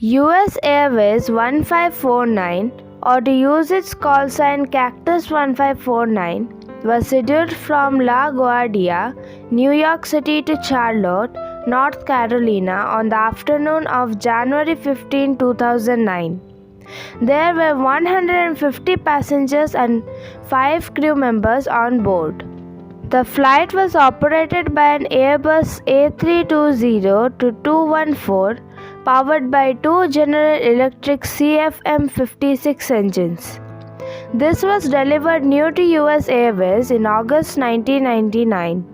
US Airways 1549, or to use its call sign Cactus 1549, was scheduled from LaGuardia, New York City to Charlotte, North Carolina on the afternoon of January 15, 2009. There were 150 passengers and 5 crew members on board. The flight was operated by an Airbus A320-214 powered by two General Electric CFM56 engines. This was delivered new to US Airways in August 1999.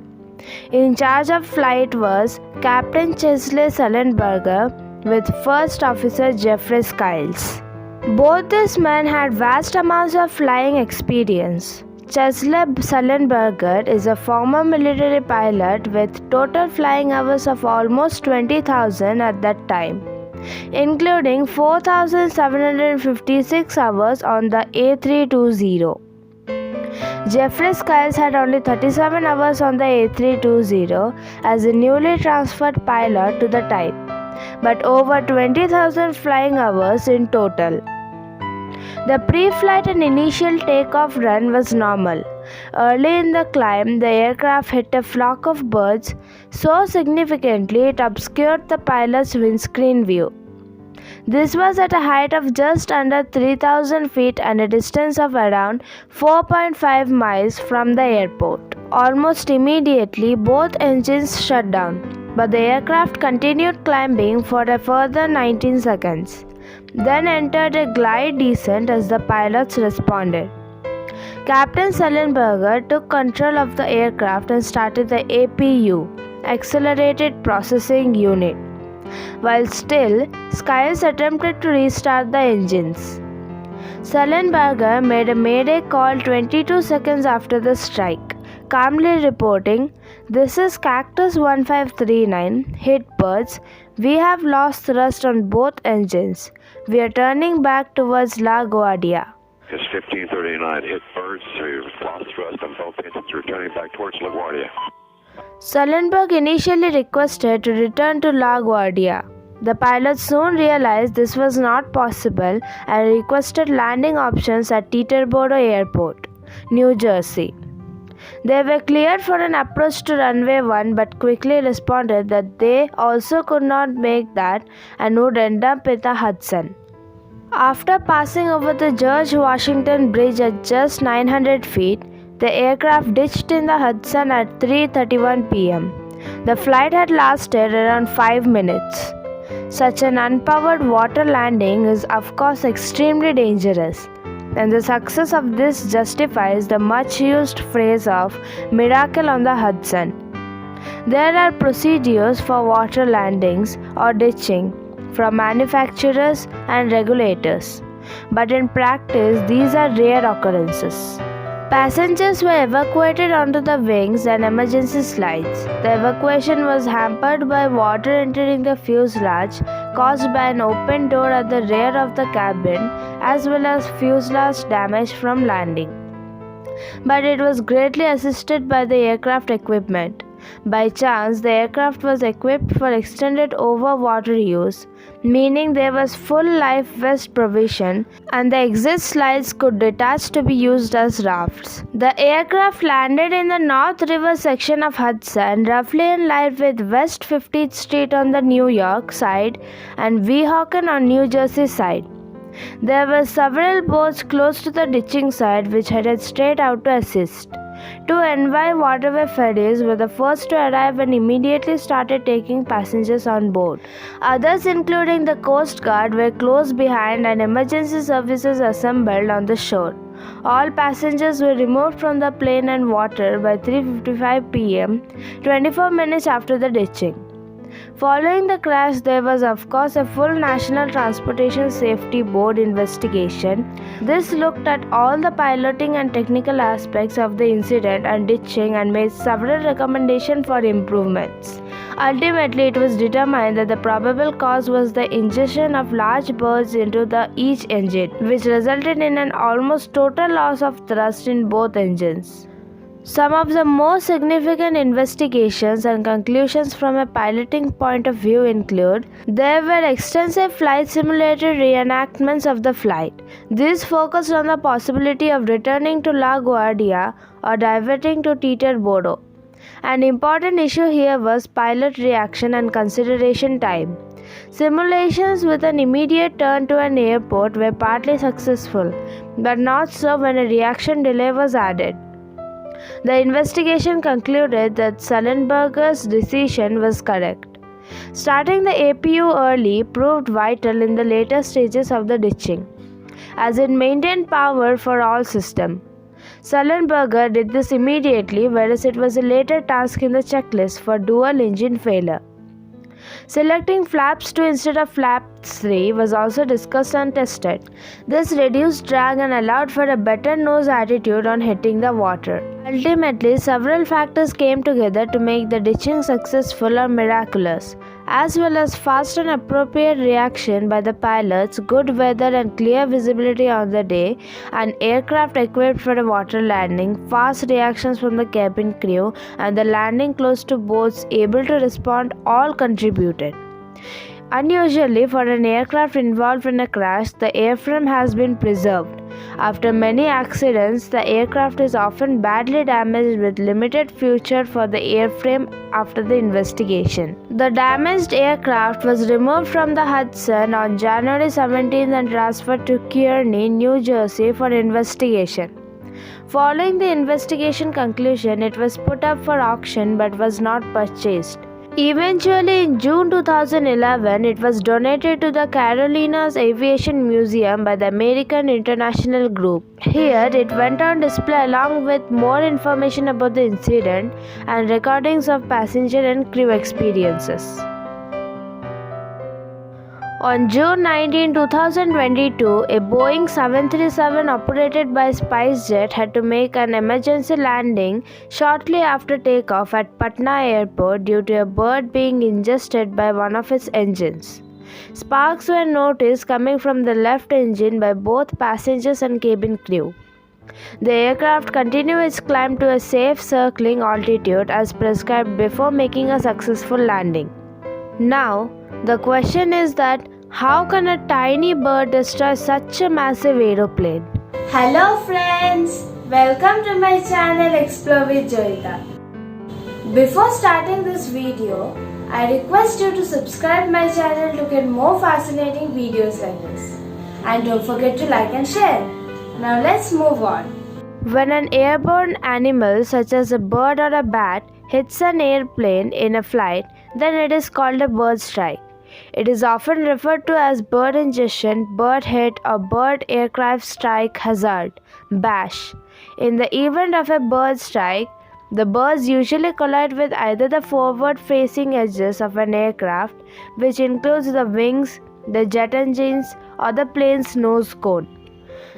In charge of flight was Captain Chesley Sullenberger with First Officer Jeffrey Skiles. Both these men had vast amounts of flying experience. Chesley Sullenberger is a former military pilot with total flying hours of almost 20,000 at that time, including 4,756 hours on the A320. Jeffrey Skiles had only 37 hours on the A320 as a newly transferred pilot to the type, but over 20,000 flying hours in total. The pre-flight and initial takeoff run was normal. Early in the climb, the aircraft hit a flock of birds so significantly it obscured the pilot's windscreen view. This was at a height of just under 3,000 feet and a distance of around 4.5 miles from the airport. Almost immediately, both engines shut down, but the aircraft continued climbing for a further 19 seconds. Then entered a glide descent as the pilots responded. Captain Sullenberger took control of the aircraft and started the APU, Accelerated Processing Unit. While still, Skiles attempted to restart the engines. Sullenberger made a mayday call 22 seconds after the strike, calmly reporting, "This is Cactus 1539, hit birds. We have lost thrust on both engines. We are turning back towards LaGuardia." It's 1539, hit birds, we've lost thrust on both engines, returning back towards LaGuardia. Sullenberg initially requested to return to LaGuardia. The pilots soon realized this was not possible and requested landing options at Teterboro Airport, New Jersey. They were cleared for an approach to runway 1 but quickly responded that they also could not make that and would end up with the Hudson. After passing over the George Washington Bridge at just 900 feet, the aircraft ditched in the Hudson at 3:31 p.m. The flight had lasted around 5 minutes. Such an unpowered water landing is of course extremely dangerous, and the success of this justifies the much used phrase of "miracle on the Hudson." There are procedures for water landings or ditching from manufacturers and regulators, but in practice these are rare occurrences. Passengers were evacuated onto the wings and emergency slides. The evacuation was hampered by water entering the fuselage caused by an open door at the rear of the cabin, as well as fuselage damage from landing. But it was greatly assisted by the aircraft equipment. By chance, the aircraft was equipped for extended over-water use, meaning there was full life vest provision and the exit slides could detach to be used as rafts. The aircraft landed in the North River section of Hudson, roughly in line with West 50th Street on the New York side and Weehawken on New Jersey side. There were several boats close to the ditching side which headed straight out to assist. Two NY waterway ferries were the first to arrive and immediately started taking passengers on board. Others, including the Coast Guard, were close behind and emergency services assembled on the shore. All passengers were removed from the plane and water by 3:55 p.m., 24 minutes after the ditching. Following the crash, there was of course a full National Transportation Safety Board investigation. This looked at all the piloting and technical aspects of the incident and ditching and made several recommendations for improvements. Ultimately, it was determined that the probable cause was the ingestion of large birds into each engine, which resulted in an almost total loss of thrust in both engines. Some of the most significant investigations and conclusions from a piloting point of view include: there were extensive flight simulator reenactments of the flight. These focused on the possibility of returning to LaGuardia or diverting to Teterboro. An important issue here was pilot reaction and consideration time. Simulations with an immediate turn to an airport were partly successful, but not so when a reaction delay was added. The investigation concluded that Sullenberger's decision was correct. Starting the APU early proved vital in the later stages of the ditching, as it maintained power for all systems. Sullenberger did this immediately, whereas it was a later task in the checklist for dual engine failure. Selecting flaps 2 instead of flaps 3 was also discussed and tested. This reduced drag and allowed for a better nose attitude on hitting the water. Ultimately, several factors came together to make the ditching successful or miraculous, as well as fast and appropriate reaction by the pilots, good weather and clear visibility on the day, an aircraft equipped for a water landing, fast reactions from the cabin crew, and the landing close to boats able to respond all contributed. Unusually, for an aircraft involved in a crash, the airframe has been preserved. After many accidents, the aircraft is often badly damaged with limited future for the airframe after the investigation. The damaged aircraft was removed from the Hudson on January 17 and transferred to Kearney, New Jersey for investigation. Following the investigation conclusion, it was put up for auction but was not purchased. Eventually, in June 2011, it was donated to the Carolinas Aviation Museum by the American International Group. Here, it went on display along with more information about the incident and recordings of passenger and crew experiences. On June 19, 2022, a Boeing 737 operated by SpiceJet had to make an emergency landing shortly after takeoff at Patna Airport due to a bird being ingested by one of its engines. Sparks were noticed coming from the left engine by both passengers and cabin crew. The aircraft continued its climb to a safe circling altitude as prescribed before making a successful landing. Now, the question is that how can a tiny bird destroy such a massive aeroplane? Hello friends, welcome to my channel Explore with Joyita. Before starting this video, I request you to subscribe my channel to get more fascinating videos like this. And don't forget to like and share. Now let's move on. When an airborne animal such as a bird or a bat hits an airplane in a flight, then it is called a bird strike. It is often referred to as bird ingestion, bird hit, or bird aircraft strike hazard (BASH). In the event of a bird strike, the birds usually collide with either the forward-facing edges of an aircraft, which includes the wings, the jet engines, or the plane's nose cone.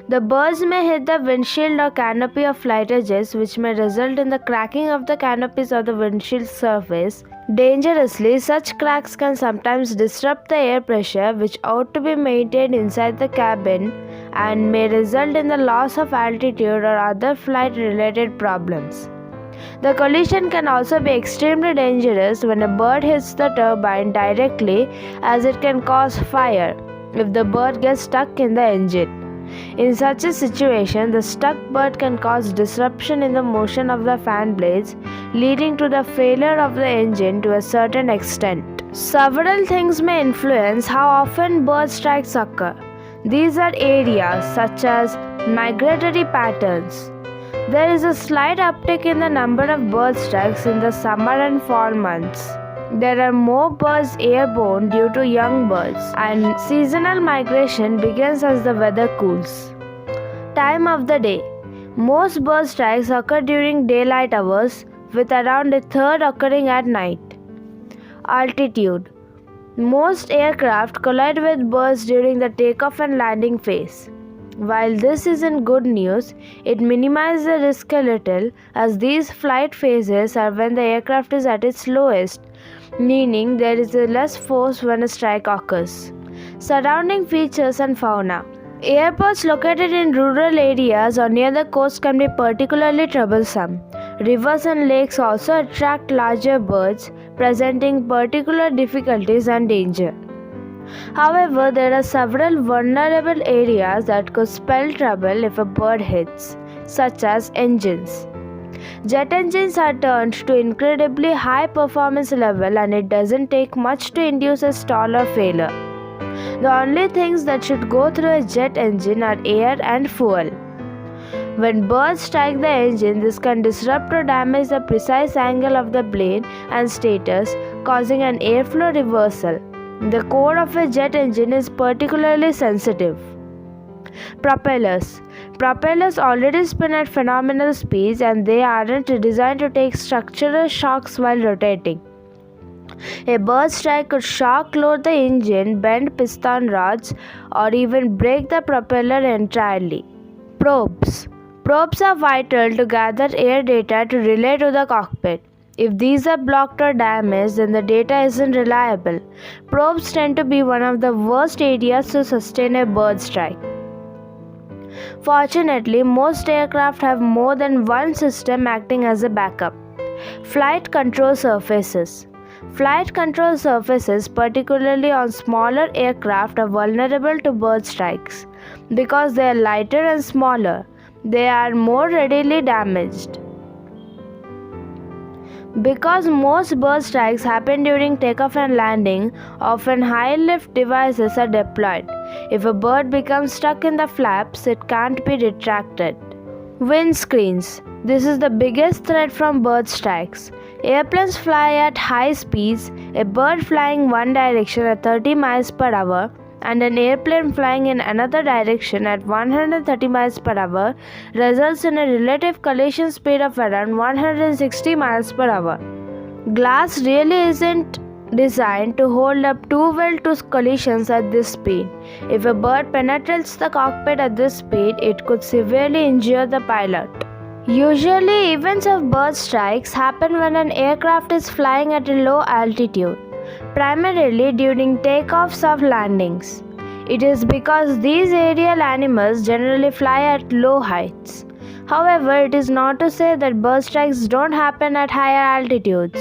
The birds may hit the windshield or canopy of flight edges, which may result in the cracking of the canopies or the windshield surface. Dangerously, such cracks can sometimes disrupt the air pressure, which ought to be maintained inside the cabin, and may result in the loss of altitude or other flight-related problems. The collision can also be extremely dangerous when a bird hits the turbine directly, as it can cause fire if the bird gets stuck in the engine. In such a situation, the stuck bird can cause disruption in the motion of the fan blades, leading to the failure of the engine to a certain extent. Several things may influence how often bird strikes occur. These are areas such as migratory patterns. There is a slight uptick in the number of bird strikes in the summer and fall months. There are more birds airborne due to young birds, and seasonal migration begins as the weather cools. Time of the day. Most bird strikes occur during daylight hours, with around a third occurring at night. Altitude. Most aircraft collide with birds during the takeoff and landing phase. While this isn't good news, it minimizes the risk a little, as these flight phases are when the aircraft is at its lowest, meaning there is less force when a strike occurs. Surrounding features and fauna. Airports located in rural areas or near the coast can be particularly troublesome. Rivers and lakes also attract larger birds, presenting particular difficulties and danger. However, there are several vulnerable areas that could spell trouble if a bird hits, such as engines. Jet engines are turned to incredibly high performance level, and it doesn't take much to induce a stall or failure. The only things that should go through a jet engine are air and fuel. When birds strike the engine, this can disrupt or damage the precise angle of the blade and stators, causing an airflow reversal. The core of a jet engine is particularly sensitive. Propellers. Propellers already spin at phenomenal speeds, and they aren't designed to take structural shocks while rotating. A bird strike could shock load the engine, bend piston rods, or even break the propeller entirely. Probes. Probes are vital to gather air data to relay to the cockpit. If these are blocked or damaged, then the data isn't reliable. Probes tend to be one of the worst areas to sustain a bird strike. Fortunately, most aircraft have more than one system acting as a backup. Flight control surfaces. Flight control surfaces, particularly on smaller aircraft, are vulnerable to bird strikes. Because they are lighter and smaller, they are more readily damaged. Because most bird strikes happen during takeoff and landing, often high-lift devices are deployed. If a bird becomes stuck in the flaps, it can't be retracted. Windscreens. This is the biggest threat from bird strikes. Airplanes fly at high speeds. A bird flying one direction at 30 miles per hour and an airplane flying in another direction at 130 miles per hour results in a relative collision speed of around 160 miles per hour. Glass really isn't designed to hold up too well to collisions at this speed. If a bird penetrates the cockpit at this speed, it could severely injure the pilot. Usually, events of bird strikes happen when an aircraft is flying at a low altitude, primarily during takeoffs or landings. It is because these aerial animals generally fly at low heights. However, it is not to say that bird strikes don't happen at higher altitudes,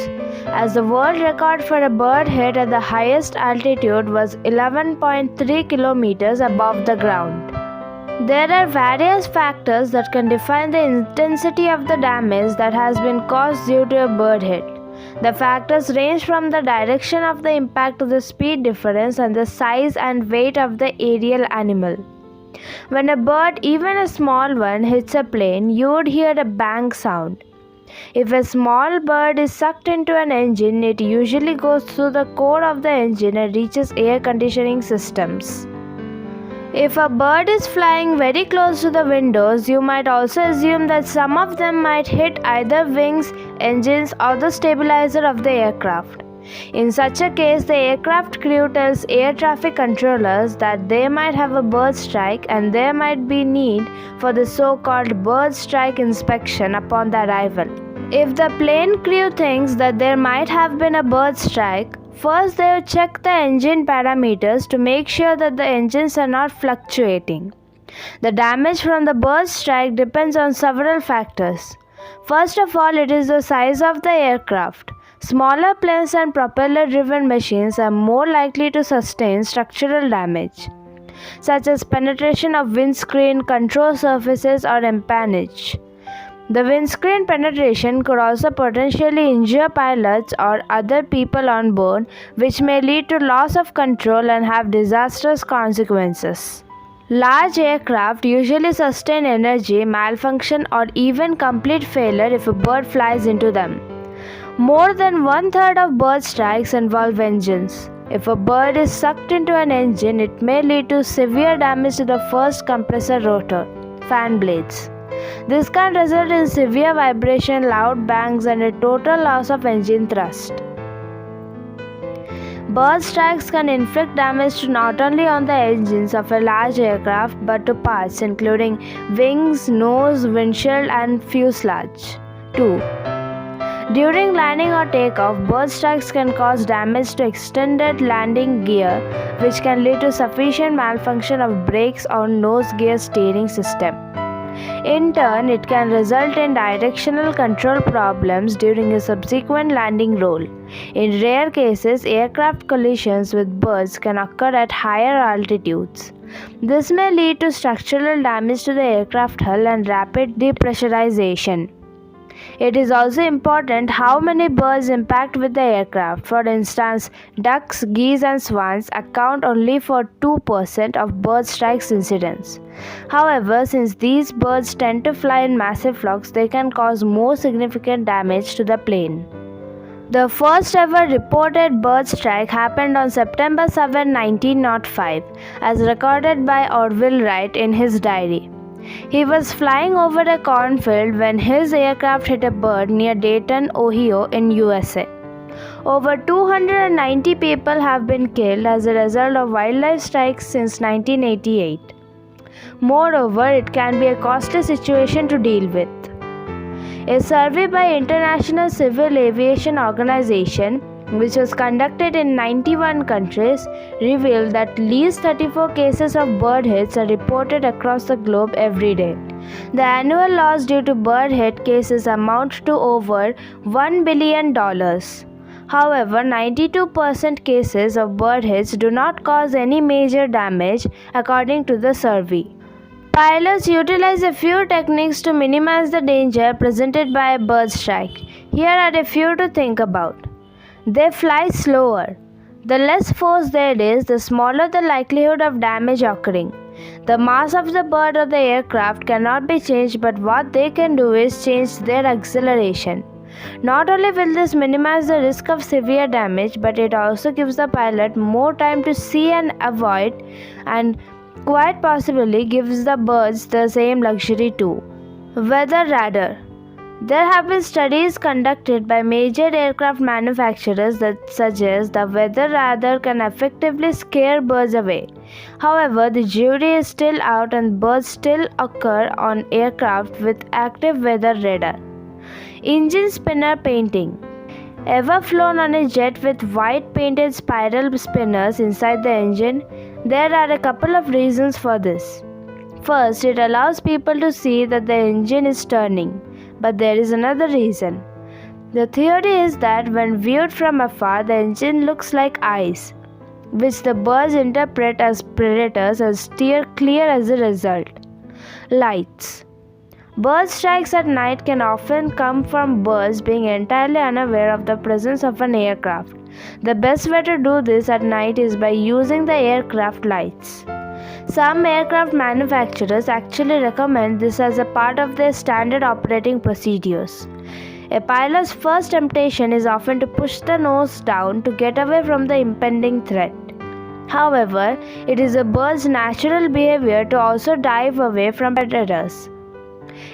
as the world record for a bird hit at the highest altitude was 11.3 kilometers above the ground. There are various factors that can define the intensity of the damage that has been caused due to a bird hit. The factors range from the direction of the impact to the speed difference and the size and weight of the aerial animal. When a bird, even a small one, hits a plane, you would hear a bang sound. If a small bird is sucked into an engine, it usually goes through the core of the engine and reaches air conditioning systems. If a bird is flying very close to the windows, you might also assume that some of them might hit either wings, engines, or the stabilizer of the aircraft. In such a case, the aircraft crew tells air traffic controllers that they might have a bird strike and there might be need for the so-called bird strike inspection upon the arrival. If the plane crew thinks that there might have been a bird strike, first they will check the engine parameters to make sure that the engines are not fluctuating. The damage from the bird strike depends on several factors. First of all, it is the size of the aircraft. Smaller planes and propeller-driven machines are more likely to sustain structural damage, such as penetration of windscreen, control surfaces, or empennage. The windscreen penetration could also potentially injure pilots or other people on board, which may lead to loss of control and have disastrous consequences. Large aircraft usually sustain energy malfunction or even complete failure if a bird flies into them. More than one-third of bird strikes involve engines. If a bird is sucked into an engine, it may lead to severe damage to the first compressor rotor, fan blades. This can result in severe vibration, loud bangs, and a total loss of engine thrust. Bird strikes can inflict damage not only on the engines of a large aircraft but to parts including wings, nose, windshield, and fuselage. 2. During landing or takeoff, bird strikes can cause damage to extended landing gear, which can lead to sufficient malfunction of brakes or nose gear steering system. In turn, it can result in directional control problems during a subsequent landing roll. In rare cases, aircraft collisions with birds can occur at higher altitudes. This may lead to structural damage to the aircraft hull and rapid depressurization. It is also important how many birds impact with the aircraft. For instance, ducks, geese and swans account only for 2% of bird strikes incidents. However, since these birds tend to fly in massive flocks, they can cause more significant damage to the plane. The first ever reported bird strike happened on September 7, 1905, as recorded by Orville Wright in his diary. He was flying over a cornfield when his aircraft hit a bird near Dayton, Ohio in USA. Over 290 people have been killed as a result of wildlife strikes since 1988. Moreover, it can be a costly situation to deal with. A survey by International Civil Aviation Organization, which was conducted in 91 countries, revealed that at least 34 cases of bird hits are reported across the globe every day. The annual loss due to bird hit cases amount to over $1 billion. However, 92% cases of bird hits do not cause any major damage, according to the survey. Pilots utilize a few techniques to minimize the danger presented by a bird strike. Here are a few to think about. They fly slower. The less force there is, the smaller the likelihood of damage occurring. The mass of the bird or the aircraft cannot be changed, but what they can do is change their acceleration. Not only will this minimize the risk of severe damage, but it also gives the pilot more time to see and avoid, and quite possibly gives the birds the same luxury too. Weather radar. There have been studies conducted by major aircraft manufacturers that suggest the weather radar can effectively scare birds away. However, the jury is still out and birds still occur on aircraft with active weather radar. Engine spinner painting. Ever flown on a jet with white painted spiral spinners inside the engine? There are a couple of reasons for this. First, it allows people to see that the engine is turning. But there is another reason. The theory is that when viewed from afar, the engine looks like eyes, which the birds interpret as predators and steer clear as a result. Lights. Bird strikes at night can often come from birds being entirely unaware of the presence of an aircraft. The best way to do this at night is by using the aircraft lights. Some aircraft manufacturers actually recommend this as a part of their standard operating procedures. A pilot's first temptation is often to push the nose down to get away from the impending threat. However, it is a bird's natural behavior to also dive away from predators.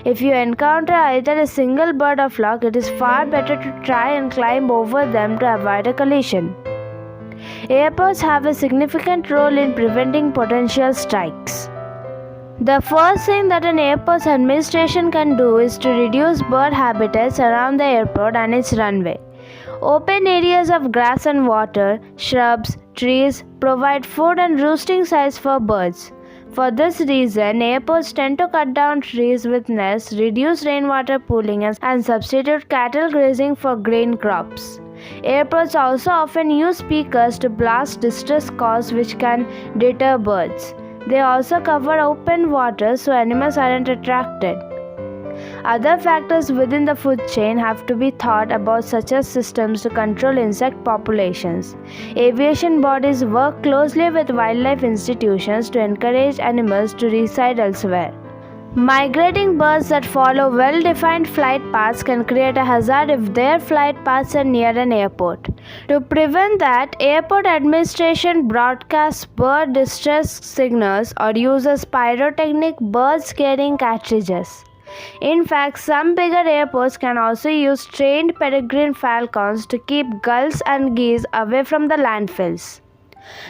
If you encounter either a single bird or flock, it is far better to try and climb over them to avoid a collision. Airports have a significant role in preventing potential strikes. The first thing that an airport's administration can do is to reduce bird habitats around the airport and its runway. Open areas of grass and water, shrubs, trees provide food and roosting sites for birds. For this reason, airports tend to cut down trees with nests, reduce rainwater pooling, and substitute cattle grazing for grain crops. Airports also often use speakers to blast distress calls, which can deter birds. They also cover open water so animals aren't attracted. Other factors within the food chain have to be thought about, such as systems to control insect populations. Aviation bodies work closely with wildlife institutions to encourage animals to reside elsewhere. Migrating birds that follow well-defined flight paths can create a hazard if their flight paths are near an airport. To prevent that, airport administration broadcasts bird distress signals or uses pyrotechnic bird-scaring cartridges. In fact, some bigger airports can also use trained peregrine falcons to keep gulls and geese away from the landfills.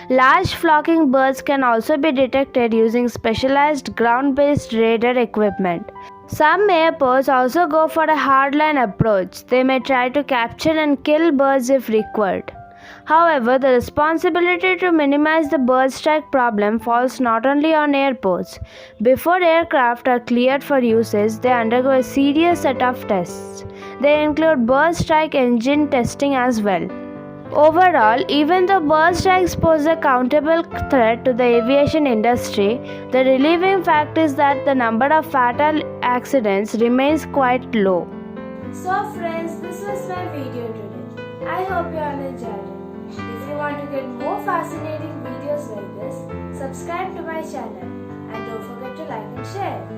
Large flocking birds can also be detected using specialized ground-based radar equipment. Some airports also go for a hardline approach. They may try to capture and kill birds if required. However, the responsibility to minimize the bird strike problem falls not only on airports. Before aircraft are cleared for usage, they undergo a serious set of tests. They include bird strike engine testing as well. Overall, even though bird strikes pose a countable threat to the aviation industry, the relieving fact is that the number of fatal accidents remains quite low. So friends, this was my video today. I hope you all enjoyed it. If you want to get more fascinating videos like this, subscribe to my channel and don't forget to like and share.